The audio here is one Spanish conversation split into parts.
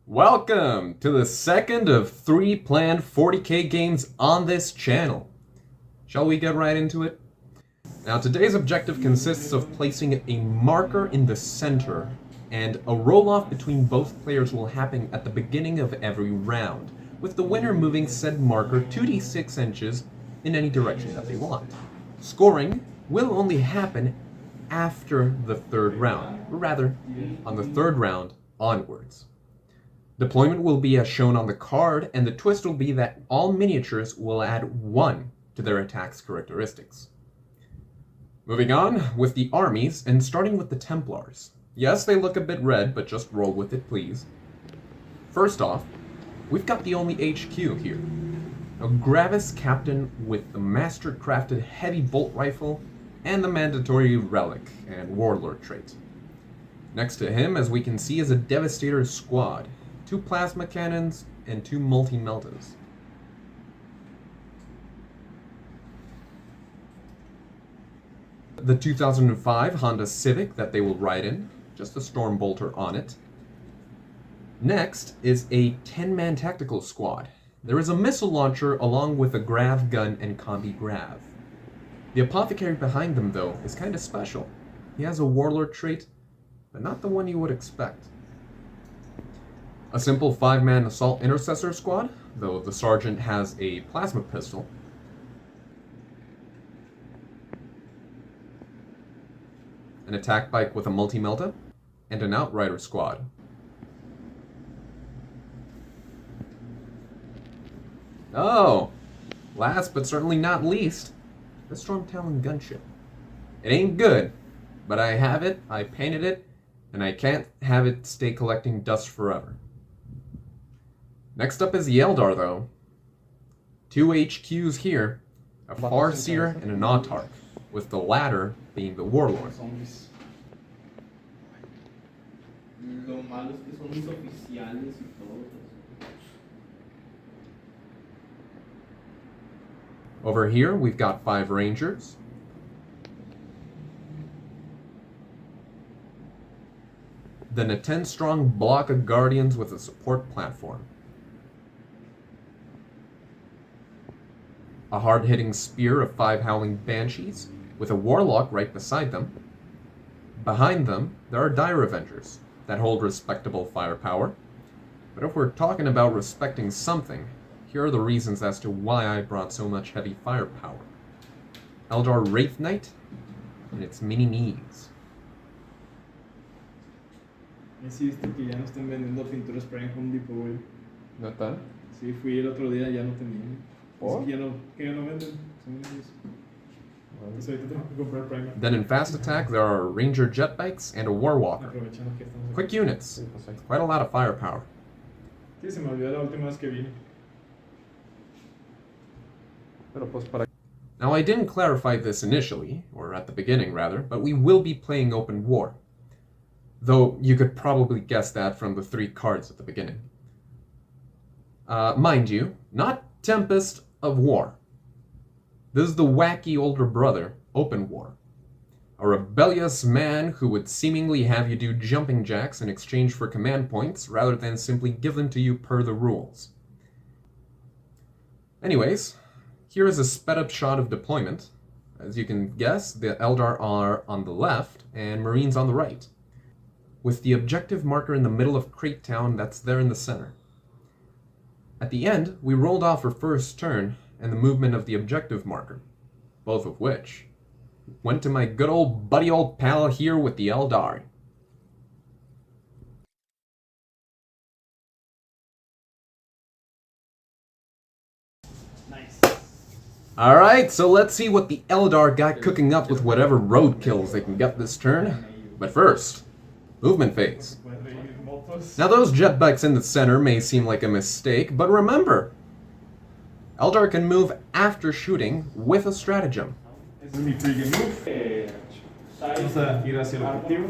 Welcome to the second of 3 planned 40K games on this channel. Shall we get right into it? Now today's objective consists of placing a marker in the center, and a roll-off between both players will happen at the beginning of every round, with the winner moving said marker 2d6 inches in any direction that they want. Scoring will only happen after the third round, or rather, on the third round onwards. Deployment will be as shown on the card, and the twist will be that all miniatures will add 1 to their attack's characteristics. Moving on with the armies, and starting with the Templars. Yes, they look a bit red, but just roll with it, please. First off, we've got the only HQ here. A Gravis captain with the master-crafted heavy bolt rifle, and the mandatory relic and warlord trait. Next to him, as we can see, is a Devastator squad. 2 plasma cannons, and 2 multi-meltas. The 2005 Honda Civic that they will ride in, just a storm bolter on it. Next is a 10-man tactical squad. There is a missile launcher along with a grav gun and combi grav. The apothecary behind them, though, is kind of special. He has a warlord trait, but not the one you would expect. A simple 5-man assault intercessor squad, though the sergeant has a plasma pistol. An attack bike with a multi-melta, and an outrider squad. Oh, last but certainly not least, the Storm Talon gunship. It ain't good, but I have it, I painted it, and I can't have it stay collecting dust forever. Next up is the Eldar, though. 2 HQs here, a Farseer and an Autarch, with the latter being the warlord. Over here, we've got 5 Rangers. Then a 10-strong block of Guardians with a support platform. A hard-hitting spear of 5 Howling Banshees, with a Warlock right beside them. Behind them, there are Dire Avengers, that hold respectable firepower. But if we're talking about respecting something, here are the reasons as to why I brought so much heavy firepower. Eldar Wraith Knight, and its mini-knees. Sí, viste que ya no están vendiendo pinturas para en Home Depot, güey. ¿No están? Sí, fui el otro día, ya no tenían. ¿Por? Ya no, que ya no venden. Son ellos. Entonces ahorita tengo que comprar primer. Then in fast attack, there are Ranger jet bikes and a Warwalker. Aprovechando que estamos aquí. Quick units. Quite a lot of firepower. Sí, se me olvidó la última vez que vine. Now, I didn't clarify this initially, or at the beginning rather, but we will be playing open war. Though you could probably guess that from the 3 cards at the beginning. Mind you, not Tempest of War. This is the wacky older brother, Open War. A rebellious man who would seemingly have you do jumping jacks in exchange for command points rather than simply give them to you per the rules. Anyways, here is a sped up shot of deployment. As you can guess, the Eldar are on the left and Marines on the right, with the objective marker in the middle of Crate Town that's there in the center. At the end, we rolled off our first turn and the movement of the objective marker. both of which went to my good old buddy old pal here with the Eldar. Nice. Alright, so let's see what the Eldar got cooking up with whatever roadkills they can get this turn. But first, movement phase. Now those jet bikes in the center may seem like a mistake, but remember, Eldar can move after shooting with a stratagem. Ese es mi pre-game move. Vamos a ir hacia el objetivo.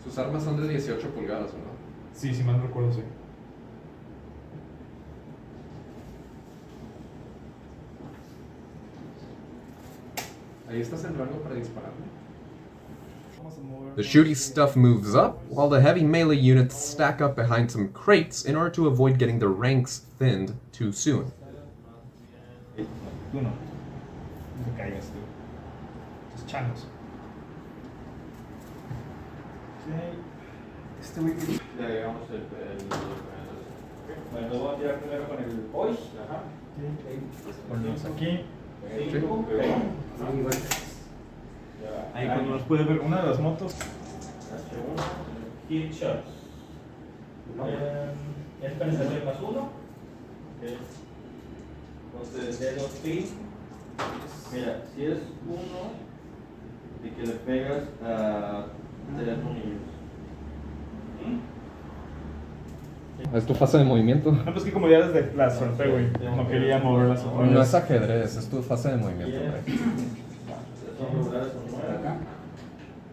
Sus armas son de 18 pulgadas, ¿no? Sí, si mal no recuerdo, sí. Ahí estás en rango para dispararme. Vamos a mover. The shooty stuff moves up, while the heavy melee units stack up behind some crates in order to avoid getting their ranks thinned too soon. Tú no. No te caigas tú. Tus changos. Ok. Este güey. Ya llegamos bueno, lo voy a tirar primero con el voice. Ajá. Ponemos aquí. Ya. Ahí cuando nos puede ver una de las motos. Hit shots. Es penetración más 1. Entonces, de 2 pin. Mira, si es 1 y que le pegas a 3 monillos. Es tu fase de movimiento. No, pues que como ya desde la solté, güey. No quería moverlas otra vez. No es ajedrez, es tu fase de movimiento. Son lugares con 9.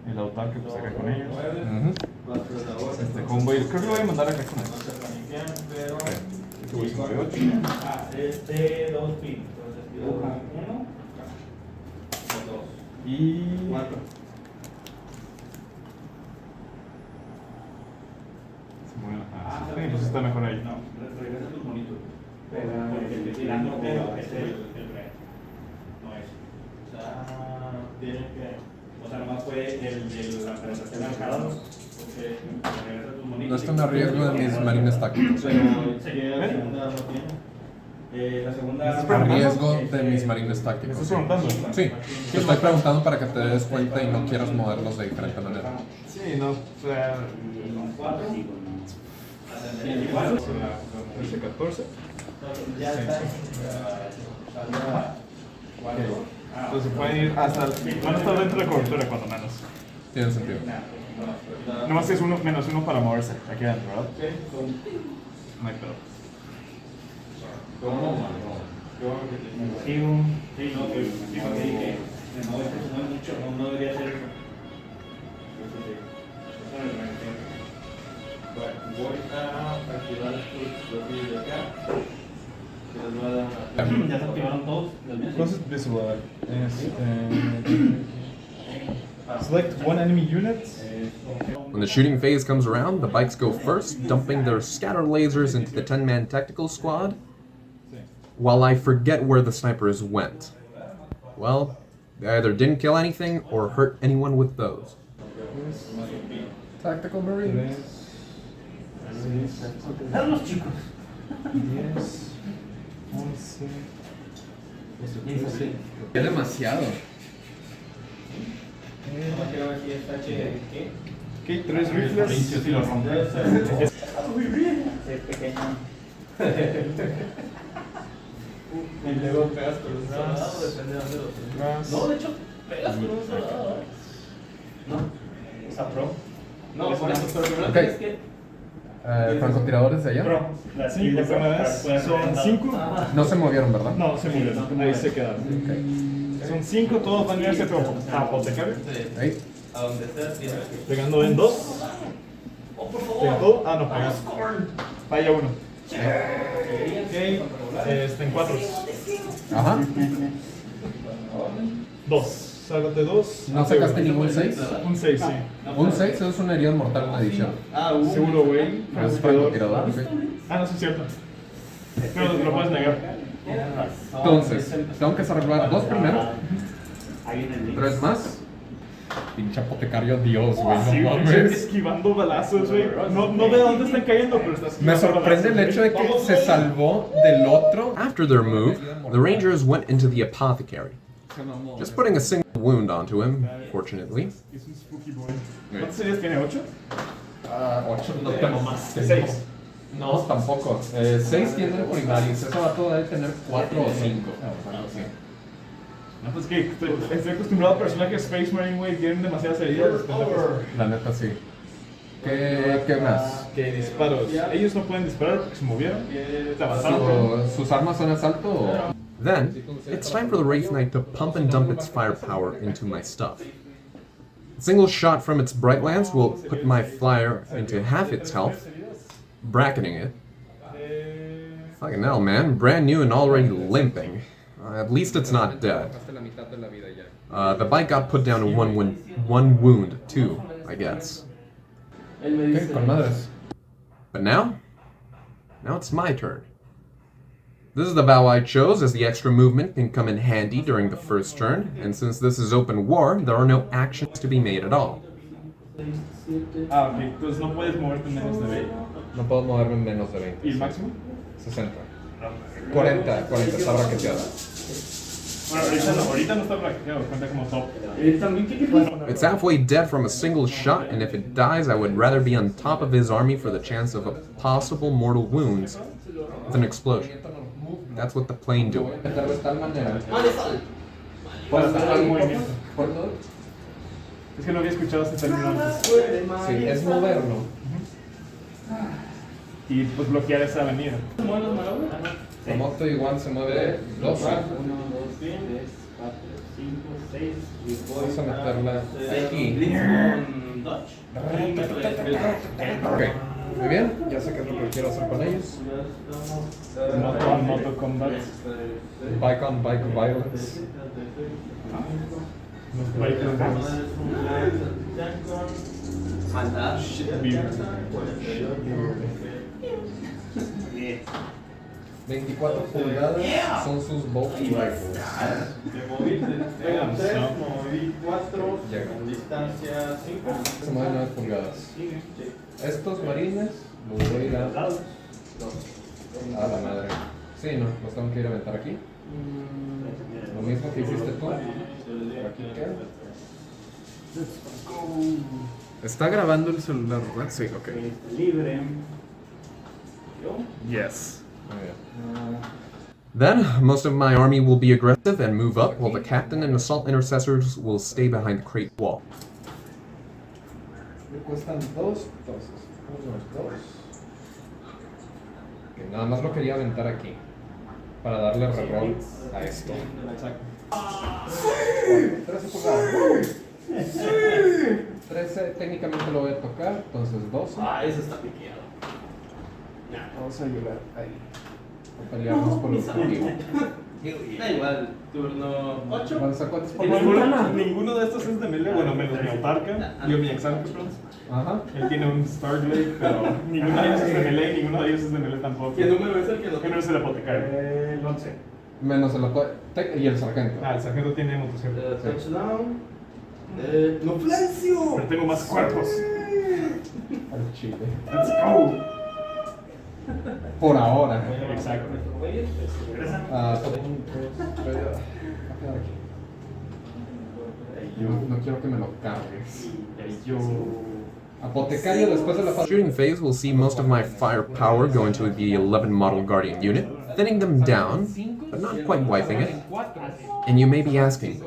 El autarque, pues acá con ellos. Ujú. Este combo, creo que lo voy a mandar acá con ellos. Pero. Este güey se mueve 8. Es de 2 pin. Entonces, tiro 1, 2 Y. 4. Se mueve. Ah, sí, pues está mejor ahí. No, regresa tus monitos. Porque el que tirando pero es el rey. No es. O sea, tiene que. O sea, nomás fue la presentación al cada uno. Porque regresa tus monitos. No están a riesgo de mis marines tácticos. Pero la segunda no tiene. La segunda. A riesgo de mis marines ¿Me tácticos. estás preguntando? Sí, te estoy preguntando para que te des cuenta y no quieras moverlos de diferente manera. Sí, no, o sea. Son 4. Igual. 13, 14. Ya está. Entonces pueden ir hasta el. Van a estar dentro de la cobertura, cuando menos. Tiene sentido. Nomás es uno menos uno para moverse aquí adentro, ¿verdad? No hay pedo. Sí, no, que no es mucho, no debería ser eso. Bueno, voy a activar los vídeos de acá. Que les voy a dar una. ¿Ya se activaron todos los míos? Entonces, visual. Select one enemy unit. When the shooting phase comes around, the bikes go first, dumping their scatter lasers into the 10-man tactical squad, while I forget where the snipers went. Well, they either didn't kill anything or hurt anyone with those. Tactical Marines. Eran los chicos. 10, 11. Es demasiado. No quiero ver si es H. Ok, 3 rifles. Si lo rompes. Es pequeño. Y luego pegas con un soldado, depende de dónde lo Más. No, de hecho, pegas con un soldado. No, o sea, pro. No, por eso, pero primero Ok. tienes que. ¿Francotiradores de allá? Pro. La Sí, por primera vez. Son 5. No se movieron, ¿verdad? No, se murieron. Ahí se quedaron. Son 5, todos van a irse a apotecario. Ahí. A donde estés, tienes que. Pegando en 2. Oh, por favor. Pegó. Ah, no, pegó. Falla 1. Ok, en 4. Ajá. 2. Sálvate 2. ¿No sacaste ningún 6? Un 6, sí. Un 6 es una herida mortal en adición. Seguro, güey. Es francotirador, ok. Ah, no, sí es cierto. No, lo puedes negar. Entonces, tengo que salvar 2 primero, Ahí en el link. 3 más. Pinche apotecario Dios, güey. Sí, No güey, mames. esquivando balazos, güey. No ve a dónde están cayendo, pero está Me esquivando sorprende el balazos, hecho de güey. que se salvó del otro. After their move, the Rangers went into the apothecary, just putting a single wound onto him, fortunately. Es un spooky boy. ¿Cuántos series tiene? ¿8? 8 no tengo más. 6. No, tampoco. 6 tiene el primarios. Eso va a todo debe tener 4 o 5. No, pues que estoy acostumbrado a personajes Space Marine, güey, tienen demasiadas heridas. La neta sí. ¿Qué más? Que disparos. Ellos no pueden disparar porque se movieron. Se avanzaron. ¿Sus armas son asalto o...? Then, it's time for the Wraith Knight to pump and dump its firepower into my stuff. A single shot from its bright lance will put my flyer into half its health, bracketing it. Fucking hell, man. Brand new and already limping. At least it's not dead. The bike got put down to one wound, too, I guess. Okay, con madres. But now it's my turn. This is the vow I chose, as the extra movement can come in handy during the first turn, and since this is open war, there are no actions to be made at all. Ah, ok. Entonces no puedes moverte menos de 20. No puedo moverme menos de 20. ¿Y el máximo? 60. 40, está braqueteada. Bueno, ahorita no está braqueado, cuenta como top. It's halfway dead from a single shot, and if it dies, I would rather be on top of his army for the chance of a possible mortal wounds with an explosion. That's what the plane doing. Es que no había escuchado este término antes. Sí, es moderno. Y pues bloquear esa avenida. La moto igual se mueve 12. 1, 2, 3, 4, 5, 6. Vamos a meterla aquí. Ok, muy bien, ya sé qué es lo que quiero hacer con ellos. Moto combat. Bike on bike violence. Bien. 24 pulgadas son sus bolt rifles. Moví 4, Llega. distancia 5. Se mueven 9 pulgadas. Estos marines los voy a ir a la madre. Sí, no, los tengo que ir a aventar aquí. Lo mismo que hiciste tú. Aquí queda. ¿Está grabando el celular, verdad? Sí, ok. Libre. Yes. Then, most of my army will be aggressive and move up, while the captain and assault intercessors will stay behind the crate wall. Me cuestan 2, entonces. 1, 2. Ok, nada más lo quería aventar aquí. Para darle reroll a esto. 13 pulgadas. 13 técnicamente lo voy a tocar, entonces 12. Ah, eso está piqueado. Vamos a ayudar ahí. A pelearnos por el objetivo. Da igual, turno 8. Lanzacohetes por la ventana. Ninguno de estos es de melee, bueno, menos mi autarca. Yo mi exalcatron. Ajá. Él tiene un Starglade, pero ninguno de ellos es de melee, ninguno de ellos es de melee tampoco. ¿Qué número es el que nos ¿Qué número es el apotecario? El 11. Menos el y el sargento. Ah, el sargento tiene motocicleta. touchdown. ¡Noflencio! Pero tengo más cuerpos. Al chile. Let's go. Por ahora. Exacto. No quiero que me lo cargues. Apotecario después de la shooting phase will see most of my firepower go into the 11 model Guardian unit, thinning them down, but not quite wiping it. And you may be asking,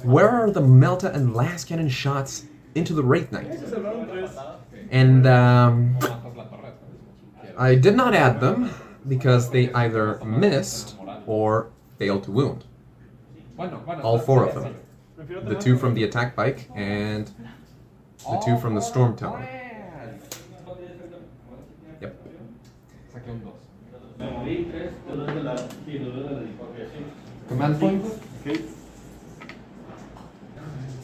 where are the Melta and last cannon shots into the Wraith Knight? And I did not add them because they either missed or failed to wound. All 4 of them. The 2 from the attack bike and the 2 from the storm tower. Yep. Command point.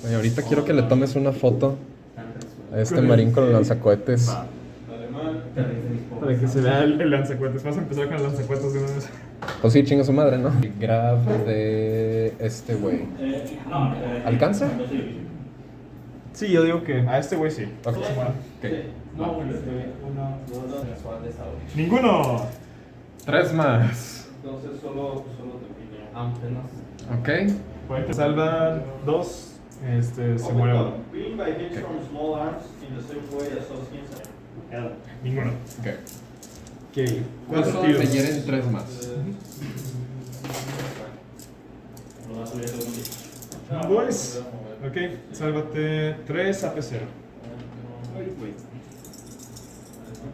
Oye, ahorita quiero que le tomes una foto a este marín con el lanzacohetes. Para que se vea el lanzacuetes. Vas a empezar con el lanzacuetes de una vez. Pues sí, chinga su madre, ¿no? El grab de este güey. ¿Alcanza? Sí, yo digo que a este güey sí. Ok. Se muera. Ok. No, 1, 2, mensuales ahora. ¡Ninguno! 3 más. Entonces solo define apenas. Ok. Pueden que salvan 2. Se muere uno. Being by hits from small arms in the same way as associates. Ninguno. Ok. Ok. Justo 4 me tiros. hieren 3 más. Lo vas a subir a segundo piso. Boys. Ok, sálvate 3 AP0.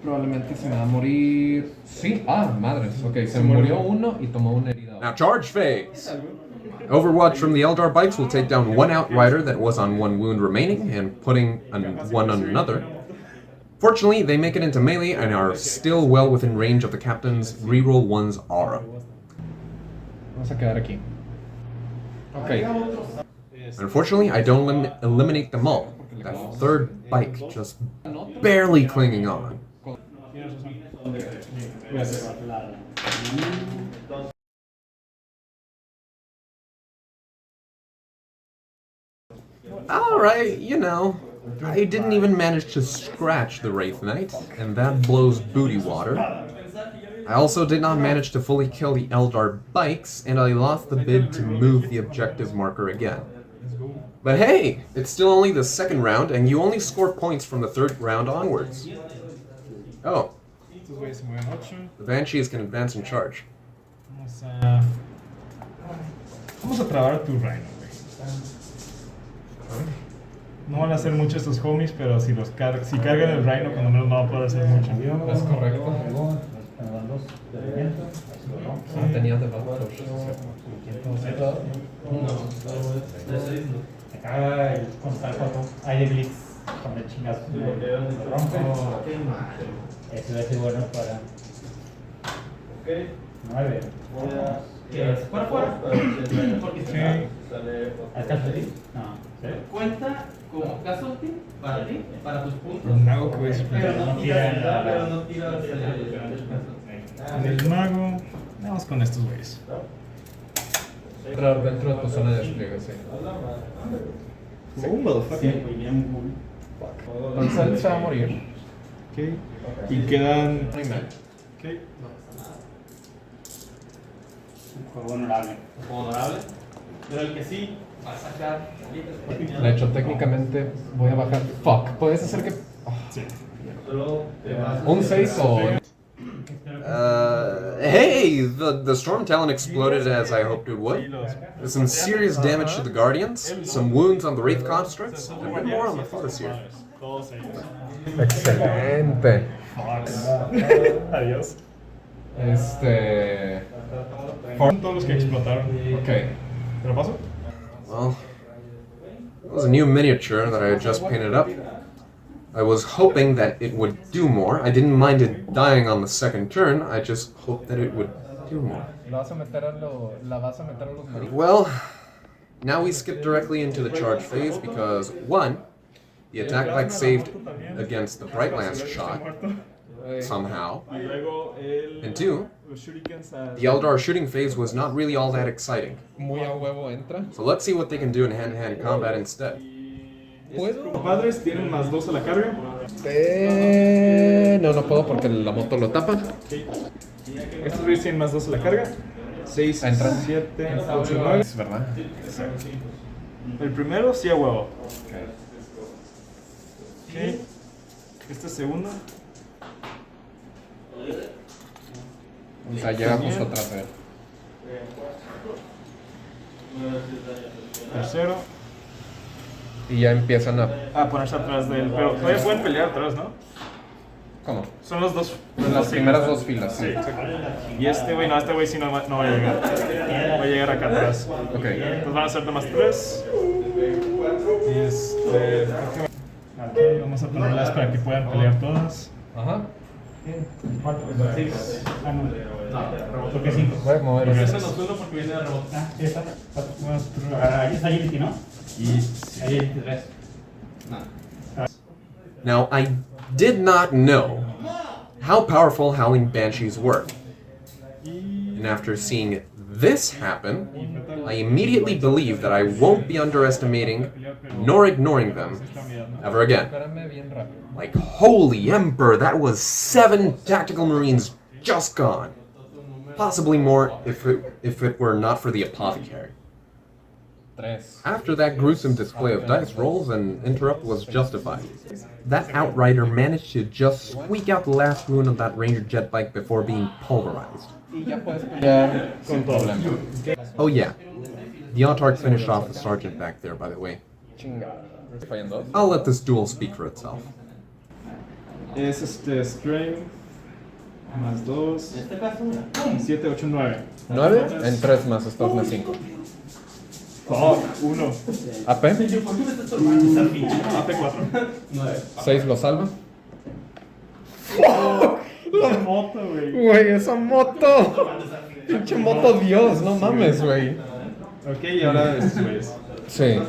Probablemente se me va a morir. Sí, madres. Ok, se murió uno y tomó una herida. Now, charge phase! Overwatch from the Eldar bikes will take down one outrider that was on 1 wound remaining and putting one on another. Fortunately, they make it into melee and are still well within range of the captain's reroll 1's aura. Vamos a quedar aquí. Ok. Unfortunately, I don't eliminate them all. That third bike just barely clinging on. Alright, you know, I didn't even manage to scratch the Wraith Knight, and that blows booty water. I also did not manage to fully kill the Eldar bikes, and I lost the bid to move the objective marker again. But hey, it's still only the second round, and you only score points from the third round onwards. Oh, the Banshees can advance and charge. Vamos a trabar a tu Rhino, güey. No van a hacer mucho estos homies, pero si cargan el Rhino, cuando menos no va a poder hacer mucho. Es correcto. Tenía de Acá hay de Blitz con el chingazo. Rompe. Eso es bueno para. 9. ¿Qué es? ¿Para fuera? Porque ¿Alcanzaste? No. ¿Cuenta como casualty para ti? Para tus puntos. El mago que voy a Pero no tiras el mago. Vamos con estos güeyes. Entrar dentro de tu zona de despliegue, sí. Sí, muy bien. Entonces se va a morir. Ok. Y quedan. Ok. Un juego honorable. Pero el que sí va a sacar. De hecho, técnicamente voy a bajar. Fuck, puedes hacer que. Sí. Un 6 o. Hey! The Storm Talon exploded as I hoped it would. There's some serious damage to the Guardians, some wounds on the Wraith Constructs, and a bit more on the Foes here. Todos ellos. Excelente. Adiós. Fueron todos los que explotaron. Ok. ¿Te lo paso? Well, it was a new miniature that I had just painted up. I was hoping that it would do more. I didn't mind it dying on the second turn, I just hoped that it would do more. La vas a meter a los marinos. Well, now we skip directly into the charge phase because, 1, the attack bike saved against the Bright Lance shot, somehow, and 2, the Eldar shooting phase was not really all that exciting. Muy a huevo entra. So let's see what they can do in hand-to-hand combat instead. ¿Puedo? Los padres tienen más 2 a la carga. No puedo porque la moto lo tapa. Estos güeyes tienen más 2 a la carga. 6, Entran. 7, 8, 9. Es verdad. El primero sí a huevo. Ok. Este segundo. O sea, llega justo atrás de él. Tercero. Y ya empiezan a... Ponerse atrás de él. Pero todavía pueden pelear atrás, ¿no? ¿Cómo? Son los dos. Las primeras 2 filas, sí. Exacto. Y este güey sí no va a llegar. Va a llegar acá atrás. Ok. Entonces van a ser nomás 3. Y vamos a ponerlas para que puedan pelear todas. Ajá. 4, 6. Ah, no. ¿Por qué 5? Voy a mover Porque eso. ese uno porque viene de rebote. Ah, sí, está. 4. 4. Ahí está Agility, ¿no? Y Agility 3. Now, I did not know how powerful Howling Banshees were. And after seeing this happen, I immediately believe that I won't be underestimating nor ignoring them ever again. Espérame bien rápido. Like, holy Emperor, that was 7 tactical marines just gone. Possibly more if it were not for the apothecary. Tres. After that gruesome display of dice rolls, an interrupt was justified. That outrider managed to just squeak out the last rune of that ranger jet bike before being pulverized. Y ya puedes pelear sin problema. Oh yeah, the Autarch finished off the sergeant back there, by the way. Chingada. Fallan dos. I'll let this duel speak for itself. Es Strength más 2, 7, 8, 9. 9 en 3 más, estás más 5. Oh, 1. AP. AP 4. 6 lo salva. La moto, güey. Güey, esa moto. Pinche moto Dios, no mames, güey. Ok, y ahora estos güeyes. Sí.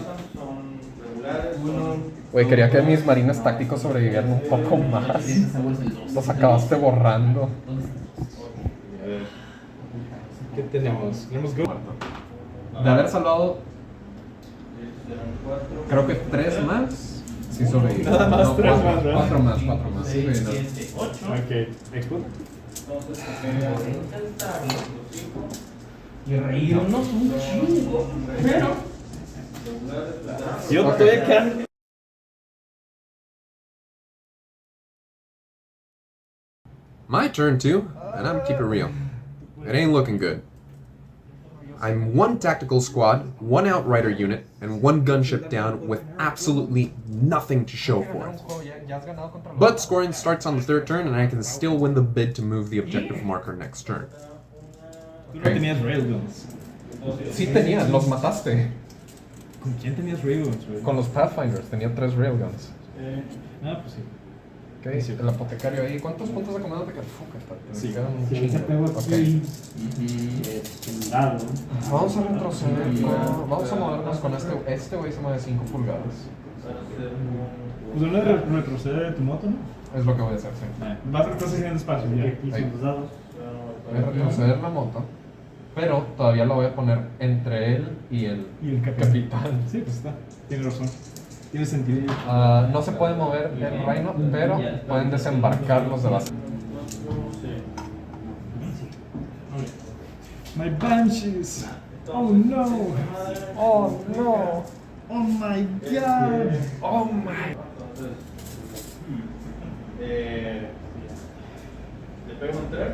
Güey, quería que mis marines tácticos sobrevivieran un poco más. Los acabaste borrando. ¿Qué tenemos? Tenemos Go. De haber salvado, creo que 3 más. Sí, sobreviví. Nada más, 3 más, ¿verdad? 4 más, 4 más. Sí, no. Ok, Export. Y reírnos un chingo. Pero. Yo estoy acá. My turn too, and I'm keep it real. It ain't looking good. I'm 1 tactical squad, 1 outrider unit, and 1 gunship down with absolutely nothing to show for it. But scoring starts on the 3rd turn, and I can still win the bid to move the objective marker next turn. Tú no tenías Railguns. Sí tenía, los mataste. ¿Con quién tenías Railguns, güey? Con los Pathfinders, tenía 3 railguns. Pues sí. Ok, Sí. el apotecario ahí. ¿Cuántos puntos de comando te quedan? Sí. Me quedan un Si chingo. ese pego Ok. aquí. Chingado. Vamos a retroceder vamos a movernos con este güey se mueve 5 pulgadas. Pues no retrocede de tu moto, ¿no? Es lo que voy a hacer, sí. Vas retrocediendo espacio, ya. Aquí son los dados. Voy a retroceder la moto, pero todavía la voy a poner entre él y el capitán. Sí, pues está. Tienes razón. Tiene sentido. No se puede mover el reino, pero pueden desembarcar los de base. My Banshees. Oh no. Oh no. Oh my god. Oh my. Le pego un 3.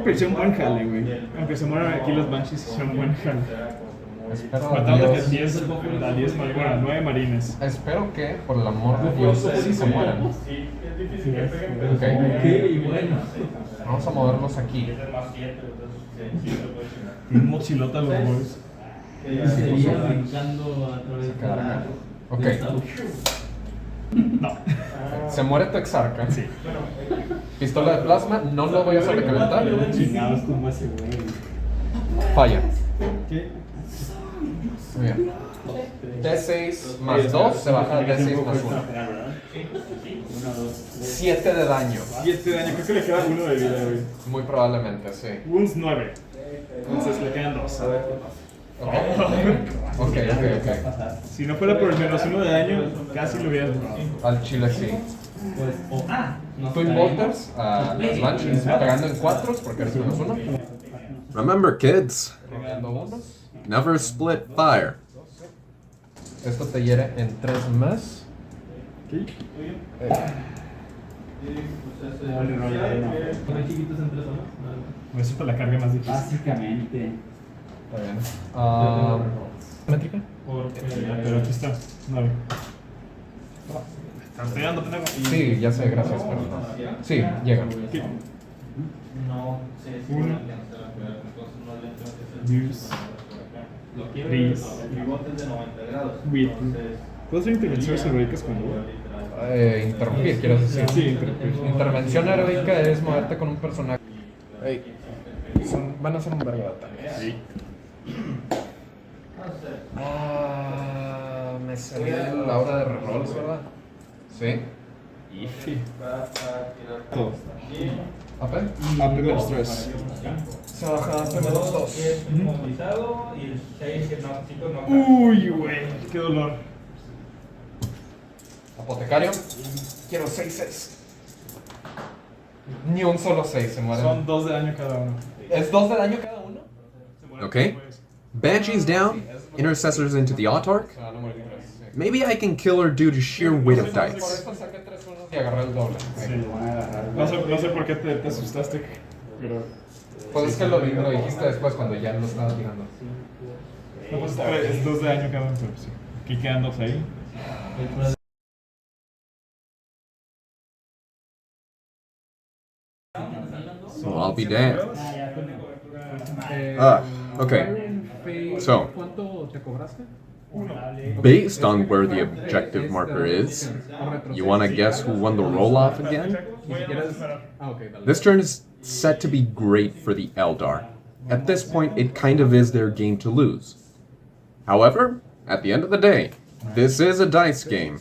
Pero hice un buen jale, güey. Aunque se mueran aquí los Banshees, hice un buen jale. Espero a Matando a Dios. 10 bueno, a 9 marines. Espero que, por el amor de Dios, sí se mueran. Sí, es difícil que peguen, pero Ok. Y bueno. Vamos a movernos aquí. es más 7, entonces sí se puede chingar. Un mochilota a los boys. Y seguía brincando a través de Quedar acá. Ok. de esta- No. Se muere tu exarca. Sí. Pistola de plasma, no lo voy a sobrecalentar. Chingados como ese güey. Falla. ¿Qué? Muy bien. D6 más 2 se baja a D6 más 1. 7 de daño. 7 de daño. Creo que le queda 1 de vida, güey. Muy probablemente, sí. Wounds 9. Entonces le quedan 2. A ver. Ok. Si no fuera por el menos 1 de daño, casi lo hubieras borrado. Al chile sí. Pues, no Twin Bolters a las Banshees pegando en 4 porque eres menos 1. Remember, kids, Pegando 1. never split fire. Esto te hiere en 3 más. ¿Qué? ¿Son chiquitos entre zonas? Eso para la carga más difícil. Básicamente. Está bien. ¿Métrica? Pero aquí está. 9. Están pegando, pendejo. Sí, ya sé, gracias, pero no. Sí, llegan. ¿Qué? No sé si 1. entonces no le tengo que hacer. 2. Lo quiero 3. mi bote es de 90 grados. Wait. Entonces, ¿Puedo hacer intervenciones heroicas con Hugo? Interrumpir, quieres decir. Sí, interrumpir. Intervención heroica es moverte con un personaje. Van a ser un vergo de ataques. Sí. Me salió la hora de rerolls, ¿verdad? Sí. Todo. ¿AP? AP menos 3. Se baja hasta menos 2. Es inmovilizado y el 6 que no, 5 no. Uy, güey, qué dolor. Apotecario. Quiero 6-6. Ni un solo 6 se muere. Son 2 de daño cada uno. ¿Es 2 de daño cada uno? Se mueren Okay. después. Banshees down, intercessors into the autarch. Se van a morir 3. Sí. Maybe I can kill her due to sheer weight of Por dice. eso saqué 3 unos y agarré el doble. Sí. No sé por qué te asustaste, pero... Pues es que lo dijiste después cuando ya lo estaba tirando. No, pues es 2 de daño cada uno, pero sí. Aquí quedan 2 ahí. Well, I'll be damned. Okay. So, ¿Cuánto te cobraste? based on where the objective marker is, you want to guess who won the roll-off again? This turn is set to be great for the Eldar. At this point, it kind of is their game to lose. However, at the end of the day, this is a dice game.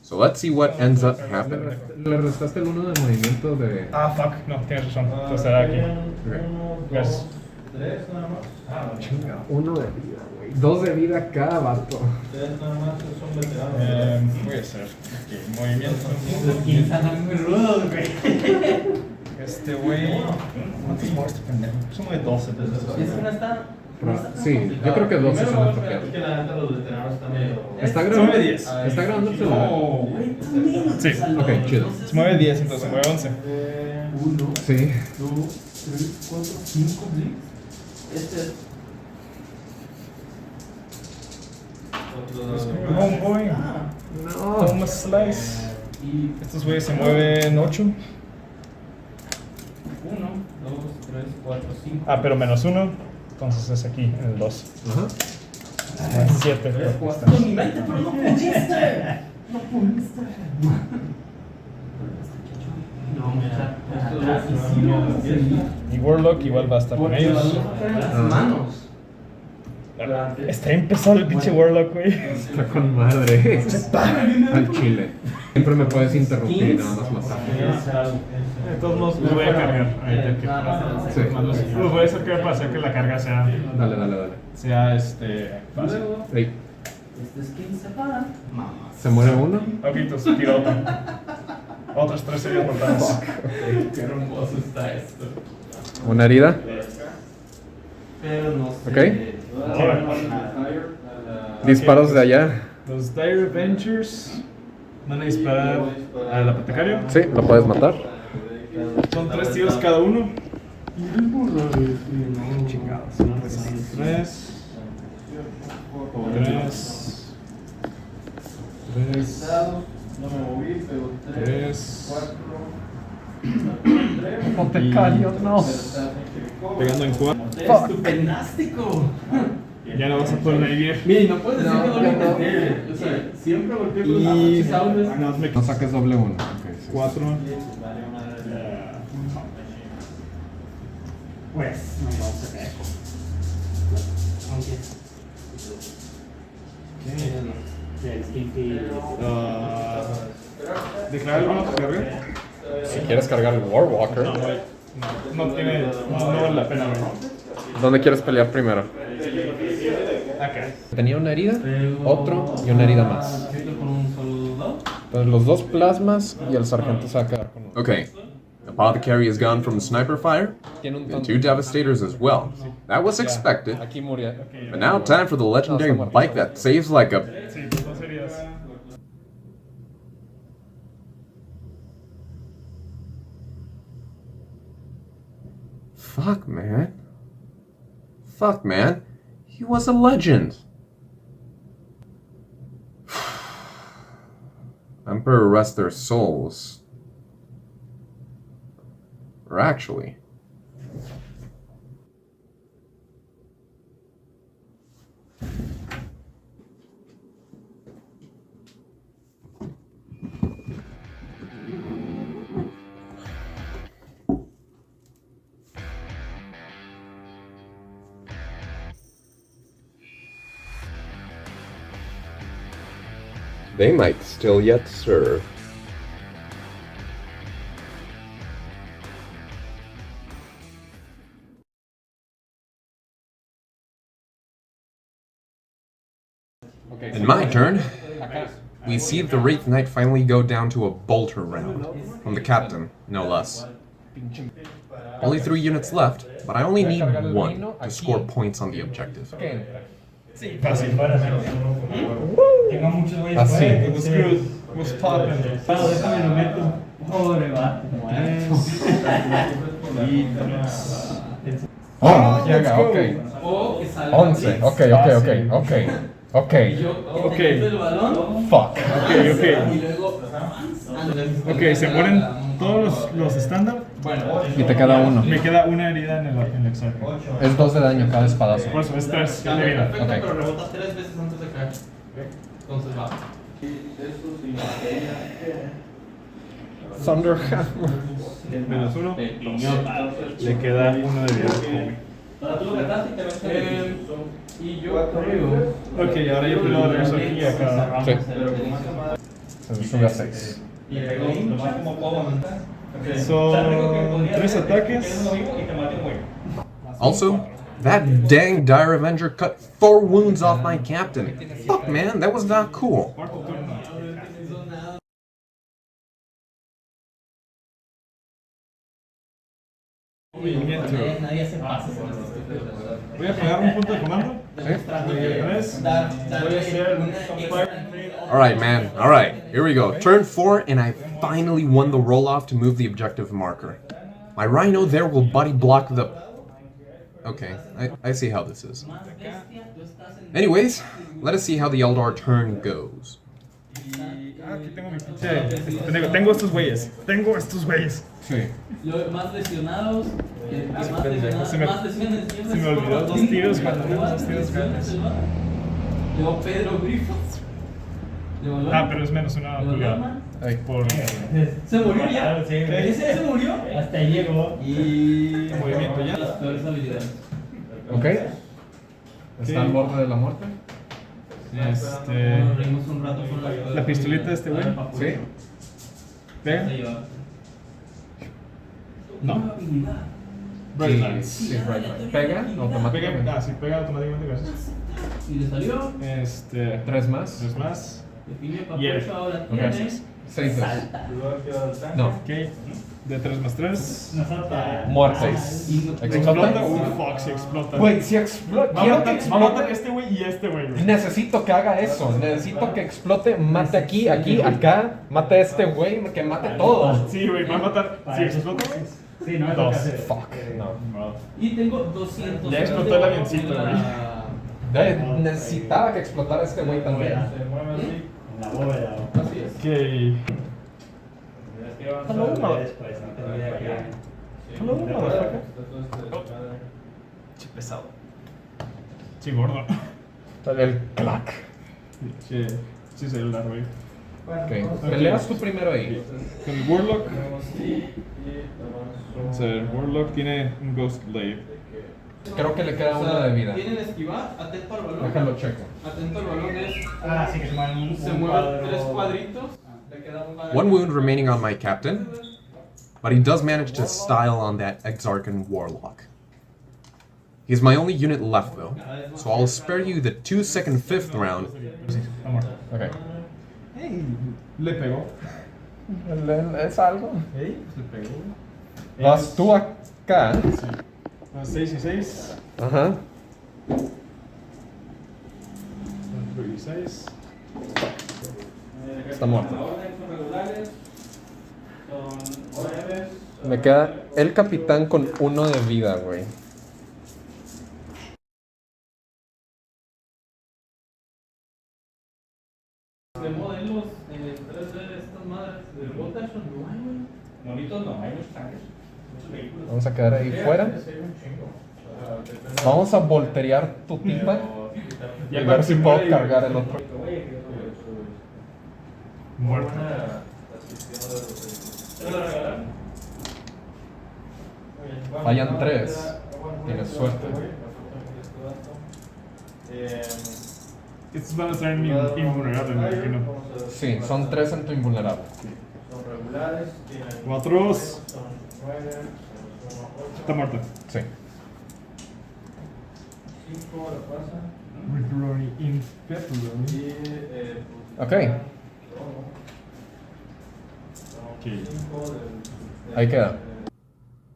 So let's see what ends up happening. Le restaste el 1 de movimiento de... Ah, fuck. No, tienes razón. Entonces será aquí. Gracias. 1 de vida, güey. 2 de vida cada vato. Voy a hacer aquí, movimiento. Están muy rudos, güey. Este güey... ¿Cuántos muere este pendejo? Son de 12. Es que no está. Sí, yo creo que 2 es una apropiado. Es que la neta los veteranos están medio. ¿Está Se grabando? mueve 10. ¿Está grabando el celular? Sí. Ok, chido. Se mueve 10, entonces se mueve 11. 1, Sí. 2, 3, 4, 5 blitz. Este es. Homeboy. No. Toma slice. Y Estos güeyes se mueven 8. 1, 2, 3, 4, 5. Ah, pero menos 1. Entonces es aquí, en el 2. Ajá. 7. Con mi mente, pero no pudiste. No pudiste. No, mira. Y Warlock igual va a estar con ellos. Las manos. Está empezado el pinche Warlock, güey. Está con madre. Al chile. Siempre me puedes interrumpir y nada más matar. De todos modos, los voy a cargar. Sí. Los voy a hacer que para hacer que la carga sea. Dale, dale, dale. Fácil. Ey, Este skin se para. Mamá. ¿se muere uno? Ok, entonces tiro otro. Otros 3 series mortales. Qué hermoso está esto. ¿Una herida? Pero no sé. Ok. Ahora, Disparos de allá. los Dire Adventures van a disparar al apotecario. Sí, lo puedes matar. Son 3 tiros cada uno. Chingados. 3. 3. No me moví, pero 3. 4. Apotecario, no. Pegando en 4. ¡Estupendástico! Ya no vas a poder revivir. Mira, no puedes decir No, que no lo ya no. intenté. O sea, siempre golpeé con Y. las pinches aulas. No saques doble 1. Okay, sí. 4. Pues, no vamos a caer. Aunque. ¿Declarar alguna carga? Si quieres cargar el Warwalker, No tiene. No vale la pena, ¿no? ¿dónde quieres pelear primero? Acá. Tenía una herida, otro y una herida más. Con un solo dado. Entonces los 2 plasmas y el sargento se va a quedar con uno. Okay, Apothecary is gone from sniper fire, Tiene un and 2 Devastators as well. That was expected. Aquí murió. But now time for the legendary bike that saves like a... Sí, 2 heridas. Fuck, man. Fuck, man. He was a legend. Emperor rest their souls. Or actually... They might still yet serve. Okay, In my turn, we see the Wraith Knight finally go down to a bolter round. From the captain, no less. Only 3 units left, but I only need 1 to score points on the objective. Okay. Sí, fácil. Tengo muchos güeyes Así. fuera, It was good. It was popping. Pero déjame lo meto. Pobre vato. Oh, llega, ok. O que salga 11, ok. Ok. el balón. Fuck. Y luego. Ok, se mueren todos los estándar. Y te queda uno. Me queda una herida en el exarco. Es 2 de daño cada espadazo. Por eso es 3 de vida. Perfecto, Ok. pero rebota 3 veces antes de caer. Entonces va. Menos 1. Le queda 1 de vida. Ahora tú lo gataste y te ves y yo creo. Ok, ahora yo puedo regreso aquí y acá. Sí. Se sube a 6. Y luego lo más como puedo aumentar. Son 3 ataques. Also, that dang Dire Avenger cut 4 wounds off my captain. Fuck, man, that was not cool. Cuarto turno. Movimiento. Nadie hace pases en este estúpido. Voy a pegar un punto de comando. Tres. Voy a hacer un Alright, man, alright, here we go. Turn 4, and I finally won the roll off to move the objective marker. My Rhino there will body block the. Okay, I see how this is. Anyways, let us see how the Eldar turn goes. Aquí tengo mi pinche. Tengo estos güeyes. Sí. Más lesionados. Más lesionados. Se me- Más lesiones. se me olvidó 2 tiros cuando vemos 2 tiros grandes. Luego Pedro Grifos. Pero es menos una pulgada. Ay. Por ¿Se murió ya? Sí. ¿Ese se murió? Hasta ahí llegó. y movimiento ya. Las peores habilidades. Ok. Está al borde de la muerte. Nos reímos un rato con La pistolita de este güey. Sí. Pega. No. Sí, sí, right. Pega automáticamente. Pega, sí, pega automáticamente, gracias. Y le salió. 3 más. 3 más. Define Yeah. papel, ahora tiene. Gracias. 6 de. Salta. No. Ok. De 3 más 3. Muerte. Explota. Fuck, si explota. Güey, si explota. Va a Quiero que matar, va a matar explote. este güey y este güey. Necesito que haga eso. Necesito que explote. Mate aquí, acá. Mate a este güey. Que mate todo. Sí, güey, va a matar. Si explota, Sí, no me 2. toca hacer. Fuck. No. Y tengo 200. Ya explotó el avioncito, güey. Necesitaba que explotara este güey también. En la bóveda. Así es. Ok. Hello, después, no tengo idea qué. Hello, motherfucker. Che pesado. Che gordo. Sale el clack. Che celular, güey. Ok. Peleas tú primero ahí. Con el Warlock. Vamos a ver, Warlock tiene un Ghost Blade. Creo que le queda O sea, una de vida. Tienen esquivar, atento al balón. Déjalo checo. Atento al balón es. Sí, que se mueven Se mueven 3 cuadritos. Le queda un cuadrito. 1 wound remaining on my captain, but he does manage to style on that Exarchan Warlock. He's my only unit left though, so I'll spare you the 2 second 5th round. Está muerto. Ok. Hey, le pegó. ¿Es algo? Hey, le pegó. Vas tú acá. 6 y 6. Ajá. 6. Está muerto. Son regulares. Son breves. Me queda el capitán con 1 de vida, güey. De modelos 3D de estas madres de Voltage no hay, güey. Monitos no, hay muchos tanques. Muchos vehículos. Vamos a quedar ahí fuera. Vamos a volterear tu tipa y a ver si puedo cargar el otro. Muerto. Fallan 3. Tienes suerte. Estos van a ser invulnerables, me imagino. Sí, son 3 en tu invulnerable. Son regulares. Tienen 4. son 9. Está muerto. Sí. February in February. Okay. Okay.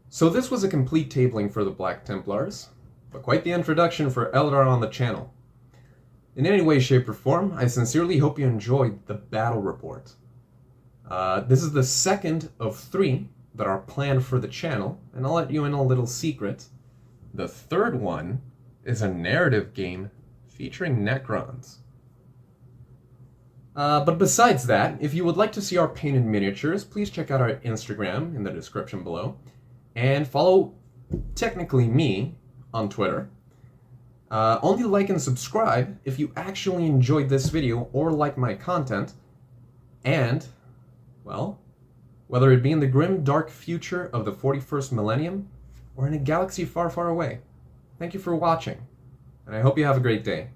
So this was a complete tabling for the Black Templars, but quite the introduction for Eldar on the channel. In any way, shape, or form, I sincerely hope you enjoyed the battle report. This is the second of 3 that are planned for the channel, and I'll let you in a little secret. The third one is a narrative game featuring Necrons. But besides that, if you would like to see our painted miniatures, please check out our Instagram in the description below, and follow, technically, me on Twitter. Only like and subscribe if you actually enjoyed this video or like my content, and, well, whether it be in the grim, dark future of the 41st millennium, or in a galaxy far, far away. Thank you for watching, and I hope you have a great day.